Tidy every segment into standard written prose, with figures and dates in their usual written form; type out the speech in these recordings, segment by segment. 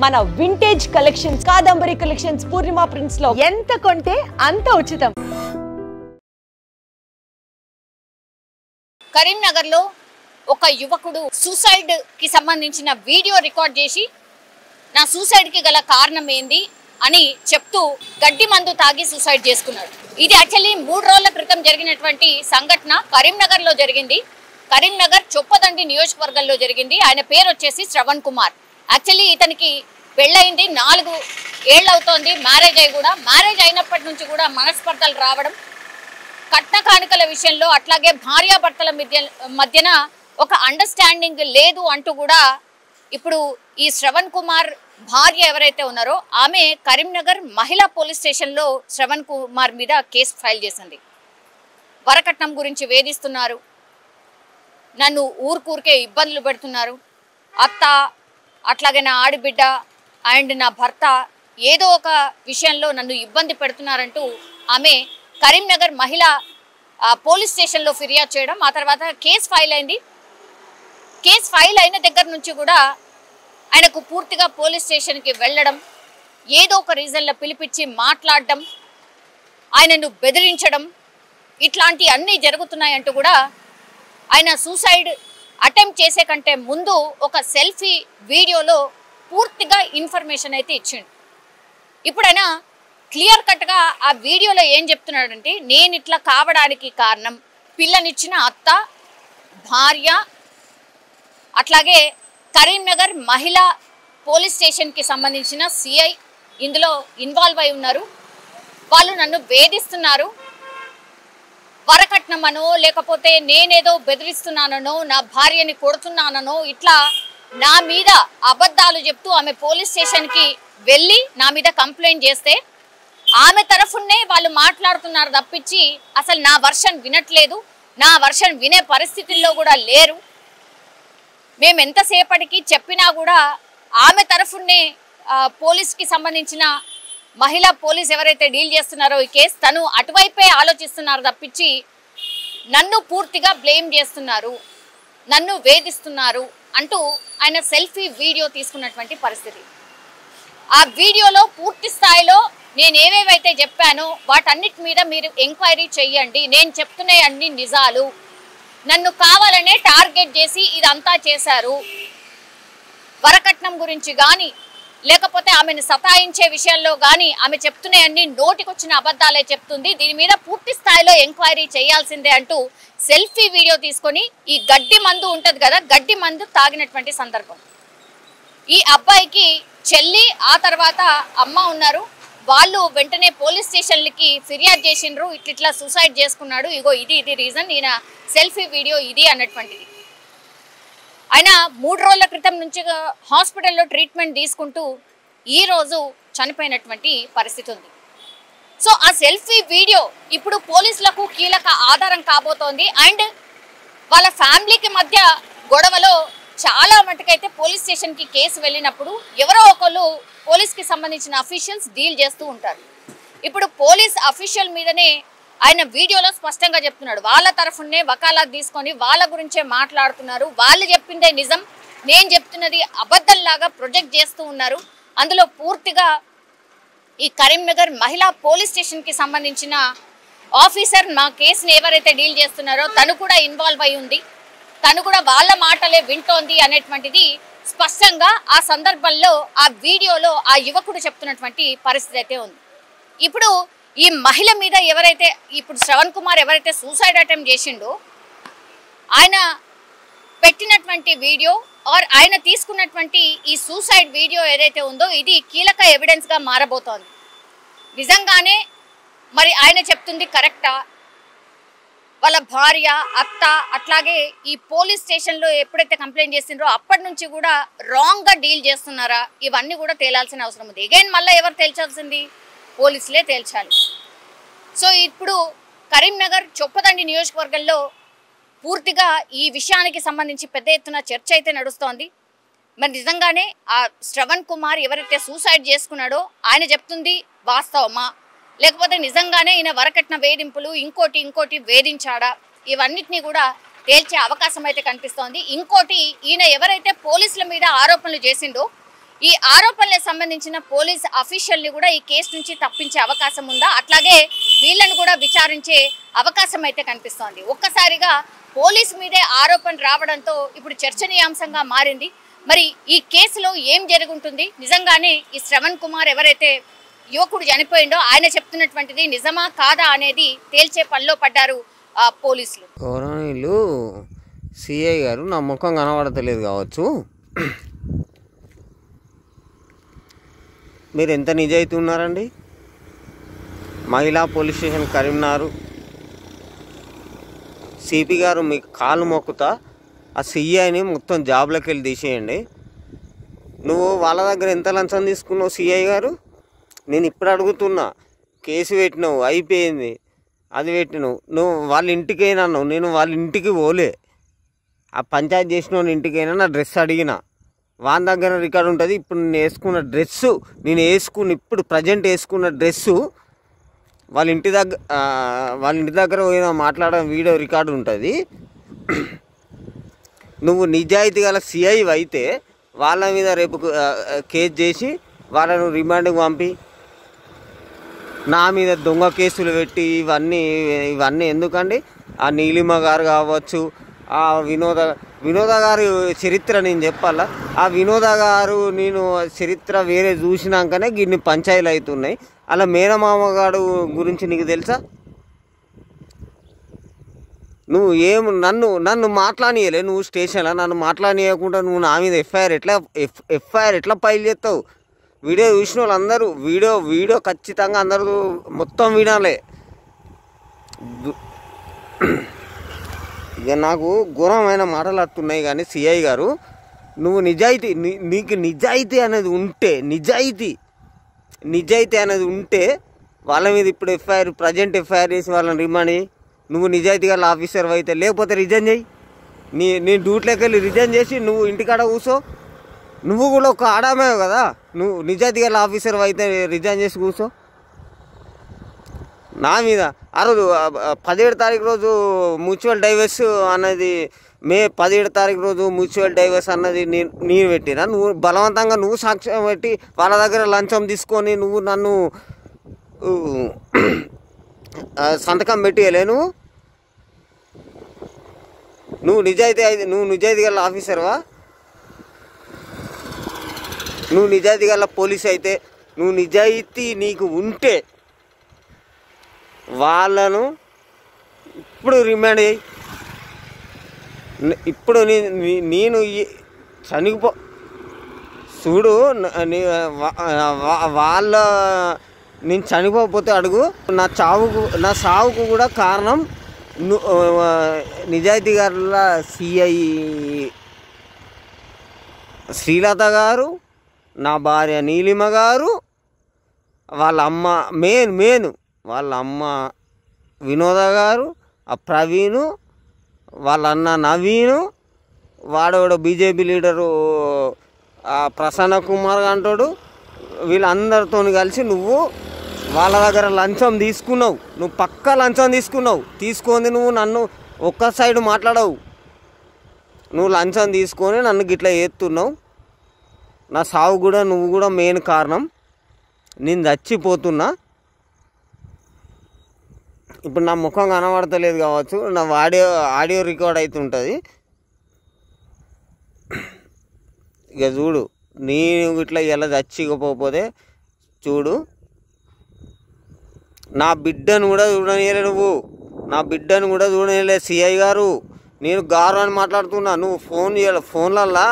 మన vintage collections Kadambari collections పూర్ణిమ prints లో ఎంత కొంటే అంత ఉచితం. కరీంనగర్ లో ఒక యువకుడు సూసైడ్ కి సంబంధించిన వీడియో రికార్డ్ చేసి నా సూసైడ్ కి గల కారణం ఏంది అని చెప్తూ గడ్డి మందు తాగి సూసైడ్ చేసుకున్నాడు. ఇది యాక్చువల్లీ 3 రోజుల క్రితం జరిగినటువంటి సంఘటన కరీంనగర్ లో జరిగింది. కరీంనగర్ చొప్పదండి నియోజకవర్గంలో జరిగింది. ఆయన పేరు వచ్చేసి శ్రవణ్ కుమార్. యాక్చువల్లీ ఇతనికి పెళ్ళయింది 4 ఏళ్ళు అవుతోంది. మ్యారేజ్ అయినప్పటి నుంచి కూడా మనస్పర్ధలు రావడం, కట్న కానుకల విషయంలో అట్లాగే భార్యాభర్తల మధ్యన ఒక అండర్స్టాండింగ్ లేదు అంటూ కూడా ఇప్పుడు ఈ శ్రవణ్ కుమార్ భార్య ఎవరైతే ఉన్నారో ఆమె కరీంనగర్ మహిళా పోలీస్ స్టేషన్లో శ్రవణ్ కుమార్ మీద కేసు ఫైల్ చేసింది. వరకట్నం గురించి వేధిస్తున్నారు, నన్ను ఊరికే ఇబ్బందులు పెడుతున్నారు, అత్త అట్లాగే నా ఆడబిడ్డ అండ్ నా భర్త ఏదో ఒక విషయంలో నన్ను ఇబ్బంది పెడుతున్నారంటూ ఆమె కరీంనగర్ మహిళా పోలీస్ స్టేషన్లో ఫిర్యాదు చేయడం, ఆ తర్వాత కేసు ఫైల్ అయింది. కేసు ఫైల్ అయిన దగ్గర నుంచి కూడా ఆయనకు పూర్తిగా పోలీస్ స్టేషన్కి వెళ్ళడం, ఏదో ఒక రీజన్లో పిలిపించి మాట్లాడడం, ఆయనను బెదిరించడం, ఇట్లాంటి అన్నీ జరుగుతున్నాయంటూ కూడా ఆయన సూసైడ్ అటెంప్ట్ చేసే కంటే ముందు ఒక సెల్ఫీ వీడియోలో పూర్తిగా ఇన్ఫర్మేషన్ అయితే ఇచ్చిండు. ఇప్పుడు ఆయన క్లియర్ కట్గా ఆ వీడియోలో ఏం చెప్తున్నాడంటే, నేను ఇట్లా కావడానికి కారణం పిల్లనిచ్చిన అత్త, భార్య, అట్లాగే కరీంనగర్ మహిళా పోలీస్ స్టేషన్కి సంబంధించిన సిఐ ఇందులో ఇన్వాల్వ్ అయి ఉన్నారు. వాళ్ళు నన్ను వేధిస్తున్నారు, వరకట్నమనో లేకపోతే నేనేదో బెదిరిస్తున్నానో నా భార్యని కొడుతున్నానో ఇట్లా నా మీద అబద్ధాలు చెప్తూ ఆమె పోలీస్ స్టేషన్కి వెళ్ళి నా మీద కంప్లైంట్ చేస్తే ఆమె తరఫునే వాళ్ళు మాట్లాడుతున్నారు తప్పించి అసలు నా వర్షన్ వినట్లేదు, నా వర్షన్ వినే పరిస్థితుల్లో కూడా లేరు. మేము ఎంతసేపటికి చెప్పినా కూడా ఆమె తరఫునే పోలీస్కి సంబంధించిన మహిళా పోలీస్ ఎవరైతే డీల్ చేస్తున్నారో ఈ కేసు తను అటువైపే ఆలోచిస్తున్నారు తప్పించి నన్ను పూర్తిగా బ్లేమ్ చేస్తున్నారు, నన్ను వేధిస్తున్నారు అంటూ ఆయన సెల్ఫీ వీడియో తీసుకున్నటువంటి పరిస్థితి. ఆ వీడియోలో పూర్తి స్థాయిలో నేను ఏవేవైతే చెప్పానో వాటన్నిటి మీద మీరు ఎంక్వైరీ చెయ్యండి, నేను చెప్తున్న అన్ని నిజాలు, నన్ను కావాలనే టార్గెట్ చేసి ఇదంతా చేశారు, వరకట్నం గురించి కానీ లేకపోతే ఆమెను సతాయించే విషయంలో కానీ ఆమె చెప్తున్నాయన్నీ నోటికొచ్చిన అబద్ధాలే చెప్తుంది, దీని మీద పూర్తి స్థాయిలో ఎంక్వైరీ చేయాల్సిందే అంటూ సెల్ఫీ వీడియో తీసుకొని ఈ గడ్డి మందు ఉంటుంది కదా, గడ్డి మందు తాగినటువంటి సందర్భం. ఈ అబ్బాయికి చెల్లి ఆ తర్వాత అమ్మ ఉన్నారు. వాళ్ళు వెంటనే పోలీస్ స్టేషన్లకి ఫిర్యాదు చేసిండ్రు, ఇట్లా సూసైడ్ చేసుకున్నాడు, ఇగో ఇది రీజన్, ఈయన సెల్ఫీ వీడియో ఇది అన్నటువంటిది. ఆయన 3 రోజుల క్రితం నుంచి హాస్పిటల్లో ట్రీట్మెంట్ తీసుకుంటూ ఈరోజు చనిపోయినటువంటి పరిస్థితి ఉంది. సో ఆ సెల్ఫీ వీడియో ఇప్పుడు పోలీసులకు కీలక ఆధారం కాబోతోంది. అండ్ వాళ్ళ ఫ్యామిలీకి మధ్య గొడవలో చాలా మటుకైతే పోలీస్ స్టేషన్కి కేసు వెళ్ళినప్పుడు ఎవరో ఒకళ్ళు పోలీస్కి సంబంధించిన అఫీషియల్స్ డీల్ చేస్తూ ఉంటారు. ఇప్పుడు పోలీస్ అఫీషియల్ మీదనే ఆయన వీడియోలో స్పష్టంగా చెప్తున్నాడు, వాళ్ళ తరఫునే వకాలా తీసుకొని వాళ్ళ గురించే మాట్లాడుతున్నారు, వాళ్ళు చెప్పిందే నిజం, నేను చెప్తున్నది అబద్ధంలాగా ప్రొజెక్ట్ చేస్తూ ఉన్నారు. అందులో పూర్తిగా ఈ కరీంనగర్ మహిళా పోలీస్ స్టేషన్కి సంబంధించిన ఆఫీసర్ మా కేసుని ఎవరైతే డీల్ చేస్తున్నారో తను కూడా ఇన్వాల్వ్ అయి ఉంది, తను కూడా వాళ్ళ మాటలే వింటోంది అనేటువంటిది స్పష్టంగా ఆ సందర్భంలో ఆ వీడియోలో ఆ యువకుడు చెప్తున్నటువంటి పరిస్థితి అయితే ఉంది. ఇప్పుడు ఈ మహిళ మీద ఎవరైతే ఇప్పుడు శ్రవణ్ కుమార్ ఎవరైతే సూసైడ్ అటెంప్ట్ చేసిండో ఆయన పెట్టినటువంటి వీడియో ఆర్ ఆయన తీసుకున్నటువంటి ఈ సూసైడ్ వీడియో ఏదైతే ఉందో ఇది కీలక ఎవిడెన్స్గా మారబోతోంది. నిజంగానే మరి ఆయన చెప్తుంది కరెక్టా, వాళ్ళ భార్య, అత్త అట్లాగే ఈ పోలీస్ స్టేషన్లో ఎప్పుడైతే కంప్లైంట్ చేసిండ్రో అప్పటి నుంచి కూడా రాంగ్గా డీల్ చేస్తున్నారా, ఇవన్నీ కూడా తేలాల్సిన అవసరం ఉంది. అగైన్ మళ్ళీ ఎవరు తేల్చాల్సింది, పోలీసులే తేల్చాలి. సో ఇప్పుడు కరీంనగర్ చొప్పదండి నియోజకవర్గంలో పూర్తిగా ఈ విషయానికి సంబంధించి పెద్ద ఎత్తున చర్చ అయితే నడుస్తోంది. మరి నిజంగానే ఆ శ్రవణ్ కుమార్ ఎవరైతే సూసైడ్ చేసుకున్నాడో ఆయన చెప్తుంది వాస్తవమా, లేకపోతే నిజంగానే ఈయన వరకట్న వేధింపులు ఇంకోటి వేధించాడా, ఇవన్నిటినీ కూడా తేల్చే అవకాశం అయితే కనిపిస్తోంది. ఇంకోటి ఈయన ఎవరైతే పోలీసుల మీద ఆరోపణలు చేసిండో ఈ ఆరోపణలకు సంబంధించిన పోలీస్ అఫీషియల్ని కూడా ఈ కేసు నుంచి తప్పించే అవకాశం ఉందా, అట్లాగే వీళ్ళని కూడా విచారించే అవకాశం అయితే కనిపిస్తోంది. ఒక్కసారిగా పోలీసు మీదే ఆరోపణ రావడంతో ఇప్పుడు చర్చనీయాంశంగా మారింది. మరి ఈ కేసులో ఏం జరుగుంటుంది, నిజంగానే ఈ శ్రవణ్ కుమార్ ఎవరైతే యువకుడు చనిపోయిండో ఆయన చెప్తున్నటువంటిది నిజమా కాదా అనేది తేల్చే పనిలో పడ్డారు పోలీసులు. గౌరవనీయులు సిఐ గారు నా ముఖం కనబడతలేదు కావచ్చు, మీరు ఎంత నిజాయితీ ఉన్నారండి. మహిళా పోలీస్ స్టేషన్ కరీంనగర్ సిపి గారు మీకు కాలు మొక్కుతా ఆ సిఐని మొత్తం జాబ్లోకి వెళ్ళి తీసేయండి. నువ్వు వాళ్ళ దగ్గర ఎంత లంచం తీసుకున్నావు సిఐ గారు? నేను ఇప్పుడు అడుగుతున్నా. కేసు పెట్టినావు, అయిపోయింది, అది పెట్టినావు. నువ్వు వాళ్ళ ఇంటికైనా అన్నావు, నేను వాళ్ళ ఇంటికి పోలే. ఆ పంచాయతీ చేసిన ఇంటికైనా నా డ్రెస్ అడిగిన, వాళ్ళ దగ్గర రికార్డు ఉంటుంది. ఇప్పుడు నేను వేసుకున్న డ్రెస్సు, నేను ఇప్పుడు ప్రజెంట్ వేసుకున్న డ్రెస్సు వాళ్ళ ఇంటి దగ్గర పోయినా మాట్లాడే వీడియో రికార్డు ఉంటుంది. నువ్వు నిజాయితీ గల సిఐ అయితే వాళ్ళ మీద రేపు కేసు చేసి వాళ్ళను రిమాండ్కి పంపి నా మీద దొంగ కేసులు పెట్టి ఇవన్నీ ఎందుకండి? ఆ నీలిమ గారు కావచ్చు, ఆ వినోద గారి చరిత్ర నేను చెప్పాలా? ఆ వినోద గారు నేను చరిత్ర వేరే చూసినాకనే గిన్ని పంచాయతీలు అవుతున్నాయి. అలా మేనమామ గారు గురించి నీకు తెలుసా? నువ్వు నన్ను మాట్లాడియలే, నువ్వు స్టేషన్లో నన్ను మాట్లాడియకుండా నువ్వు నా మీద ఎఫ్ఐఆర్ ఎట్లా ఫైల్ చేస్తావు? వీడియో చూసిన వాళ్ళు అందరూ వీడియో ఖచ్చితంగా అందరూ మొత్తం వినాలే. ఇక నాకు ఘోరమైన మాటలు వస్తున్నాయి. కానీ సిఐ గారు నువ్వు నీకు నిజాయితీ అనేది ఉంటే వాళ్ళ మీద ఇప్పుడు ప్రజెంట్ ఎఫ్ఐఆర్ చేసి వాళ్ళని రిమాండ్ చేయి. నువ్వు నిజాయితీ గల ఆఫీసర్ అయితే, లేకపోతే రిజైన్ చేయి. నీ డ్యూటీలోకి వెళ్ళి రిజైన్ చేసి నువ్వు ఇంటికాడ కూర్చో. నువ్వు కూడా ఒక ఆడామే కదా, నువ్వు నిజాయితీ గల ఆఫీసర్ అయితే రిజైన్ చేసి కూర్చో. నా మీద ఆ రోజు 17 తారీఖు రోజు మ్యూచువల్ డైవర్స్ అన్నది, మే 17 తారీఖు రోజు మ్యూచువల్ డైవర్స్ అన్నది నేను పెట్టినా. నువ్వు బలవంతంగా నువ్వు సాక్ష్యం పెట్టి వాళ్ళ దగ్గర లంచం తీసుకొని నువ్వు నన్ను సంతకం పెట్టియలే. నువ్వు నిజాయితీ గల ఆఫీసర్వా? నువ్వు నిజాయితీ గల పోలీస్ అయితే, నువ్వు నిజాయితీ నీకు ఉంటే వాళ్ళను ఇప్పుడు రిమాండ్ చేయి. ఇప్పుడు నేను చూడు, నేను చనిపోతే అడుగు. నా సావుకు కూడా కారణం నిజాయితీ గల సిఐ శ్రీలత గారు, నా భార్య నీలిమ గారు, వాళ్ళ అమ్మ వాళ్ళ అమ్మ వినోద గారు, ఆ ప్రవీణు, వాళ్ళ అన్న నవీను, వాడవాడు బీజేపీ లీడరు ప్రసన్న కుమార్ అంటాడు. వీళ్ళందరితో కలిసి నువ్వు వాళ్ళ దగ్గర లంచం తీసుకున్నావు. నువ్వు పక్కా లంచం తీసుకొని నువ్వు నన్ను ఒక్క సైడ్ మాట్లాడవు. నువ్వు లంచం తీసుకొని నన్ను గిట్లా చేస్తున్నావు. నా సావు కూడా నువ్వు కూడా మెయిన్ కారణం. నేను చచ్చిపోతున్నా. ఇప్పుడు నా ముఖం కనబడతలేదు కావచ్చు, నా ఆడియో రికార్డ్ అవుతుంటుంది. ఇక చూడు, నేను ఇట్లా ఇలా చచ్చిపోతే చూడు, నా బిడ్డను కూడా చూడనియలే. నా బిడ్డను కూడా చూడనియలే సిఐ గారు. నేను గారు అని మాట్లాడుతున్నా. నువ్వు ఫోన్లల్లా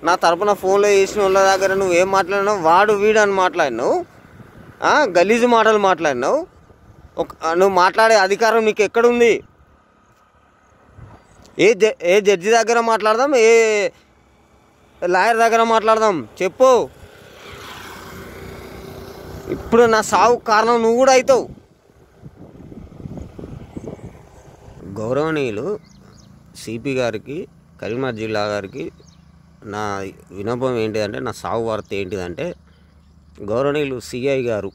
నా తరపున ఫోన్లో చేసిన వాళ్ళ దగ్గర నువ్వేం మాట్లాడినావు? వాడు వీడు అని మాట్లాడినావు, గలీజు మాటలు మాట్లాడినావు. నువ్వు మాట్లాడే అధికారం నీకు ఎక్కడుంది? ఏ జడ్జి దగ్గర మాట్లాడదాం, ఏ లాయర్ దగ్గర మాట్లాడదాం చెప్పు. ఇప్పుడు నా సావు కారణం నువ్వు కూడా అవుతావు. గౌరవనీయులు సిపి గారికి, కరీంనగర్ జిల్లా గారికి నా విన్నపం ఏంటిదంటే, నా సావు వార్త ఏంటిదంటే, గౌరవనీయులు సిఐ గారు,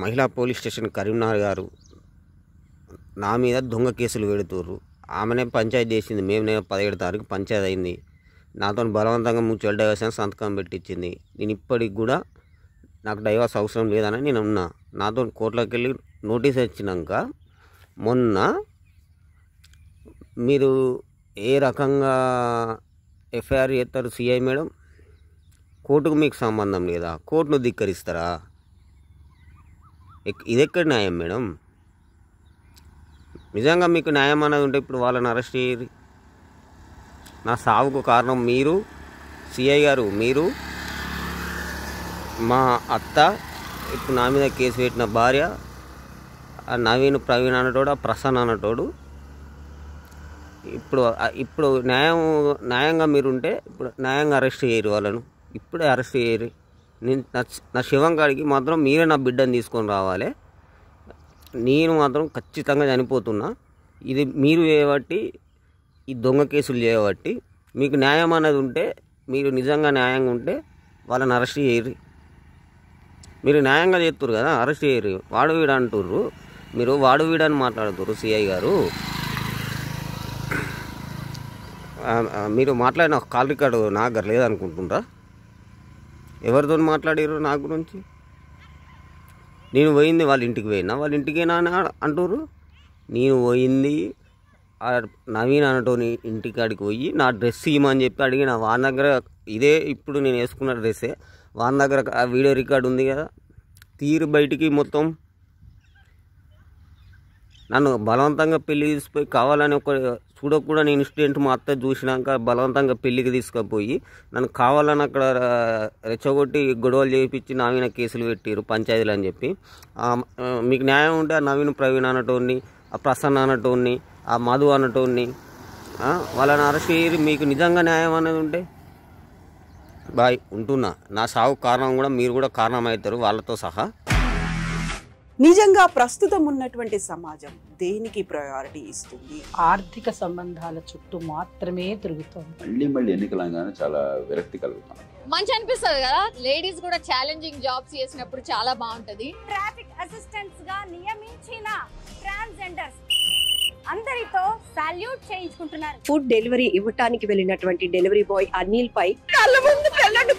మహిళా పోలీస్ స్టేషన్ కరీంనగర్ గారు నా మీద దొంగ కేసులు పెడుతుర్రు. ఆమెనే పంచాయతీ చేసింది. నేను 17 తారీఖు పంచాయతీ అయింది. నాతో బలవంతంగా మ్యూచువల్ డైవర్షన్ సంతకం పెట్టించింది. నేను ఇప్పటికి కూడా నాకు డైవర్స్ అవసరం లేదని నేను ఉన్నా. నాతో కోర్టులోకి వెళ్ళి నోటీస్ ఇచ్చినాక మొన్న మీరు ఏ రకంగా ఎఫ్ఐఆర్ చేస్తారు సిఐ మేడం? కోర్టుకు మీకు సంబంధం లేదా? కోర్టును ధిక్కరిస్తారా? ఇది ఎక్కడ న్యాయం మేడం? నిజంగా మీకు న్యాయం అన్నది ఉంటే ఇప్పుడు వాళ్ళని అరెస్ట్ చేయరు. నా సావుకు కారణం మీరు, సిఐ గారు, మీరు, మా అత్త, ఇప్పుడు నా మీద కేసు పెట్టిన భార్య, ఆ నవీన్ ప్రవీణ్ అన్నటోడు, ఆ ప్రసన్న అన్నటోడు. ఇప్పుడు న్యాయంగా మీరుంటే ఇప్పుడు న్యాయంగా అరెస్ట్ చేయరు వాళ్ళను. ఇప్పుడే అరెస్ట్ చేయరు. నేను నా శివం కాడికి మాత్రం మీరే నా బిడ్డను తీసుకొని రావాలి. నేను మాత్రం ఖచ్చితంగా చనిపోతున్నా. ఇది మీరు చేయబట్టి, ఈ దొంగ కేసులు చేయబట్టి. మీకు న్యాయం అన్నది ఉంటే, మీరు నిజంగా న్యాయంగా ఉంటే వాళ్ళని అరెస్ట్ చేయరు. మీరు న్యాయంగా చేస్తున్నారు కదా, అరెస్ట్ చేయరు. వాడు వీడు అంటుర్రు, మీరు వాడు వీడని మాట్లాడుతుర్రు సిఐ గారు. మీరు మాట్లాడిన కాల్ రికార్డు నా దగ్గర లేదనుకుంటుండ్రా? ఎవరితో మాట్లాడారు నా గురించి? నేను పోయింది వాళ్ళ ఇంటికి పోయినా, వాళ్ళ ఇంటికేనా అని అంటుర్రు. నేను పోయింది నవీన్ అనటోని ఇంటికాడికి పోయి నా డ్రెస్ ఇవ్వమని చెప్పి అడిగిన. వాని దగ్గర ఇదే ఇప్పుడు నేను వేసుకున్న డ్రెస్సే, వాని దగ్గర ఆ వీడియో రికార్డు ఉంది కదా. తీరు బయటికి మొత్తం నన్ను బలవంతంగా పెళ్ళి తీసుకుపోయి కావాలని ఒక చూడకుండా నేను ఇన్సిడెంట్ మా అత్త చూసినాక బలవంతంగా పెళ్ళికి తీసుకుపోయి నన్ను కావాలని అక్కడ రెచ్చగొట్టి గొడవలు చేయించి నా మీద కేసులు పెట్టారు పంచాయతీలు అని చెప్పి. మీకు న్యాయం ఉంటే ఆ నవీన్ ప్రవీణ్ అనటోని, ఆ ప్రసన్న అనటోని, ఆ మధు అనటోని వాళ్ళని అరెస్ట్ చేయరు. మీకు నిజంగా న్యాయం అనేది ఉంటే బాయ్ ఉంటున్నా. నా సాగు కారణం కూడా మీరు కూడా కారణమవుతారు వాళ్ళతో సహా. నిజంగా ప్రస్తుతం ఉన్నటువంటి సమాజం దేనికి ప్రయారిటీ ఇస్తుంది? ఆర్థిక సంబంధాల చుట్టూ మాత్రమే తిరుగుతుంది. మళ్ళీ ఎన్నికలంగానే చాలా విరక్తి కలుగుతాం. మంచి అనిపిస్తుంది కదా, లేడీస్ కూడా ఛాలెంజింగ్ జాబ్స్ చేసినప్పుడు చాలా బాగుంటది. ట్రాఫిక్ అసిస్టెంట్స్ గా నియమించిన ట్రాన్స్జెండర్స్ అందరితో సాల్యూట్ చేయించుకుంటున్నారు. ఫుడ్ డెలివరీ ఇవ్వటానికి వెళ్ళినటువంటి డెలివరీ బాయ్ అనిల్ పై కళ్ళ ముందు పెళ్ళండి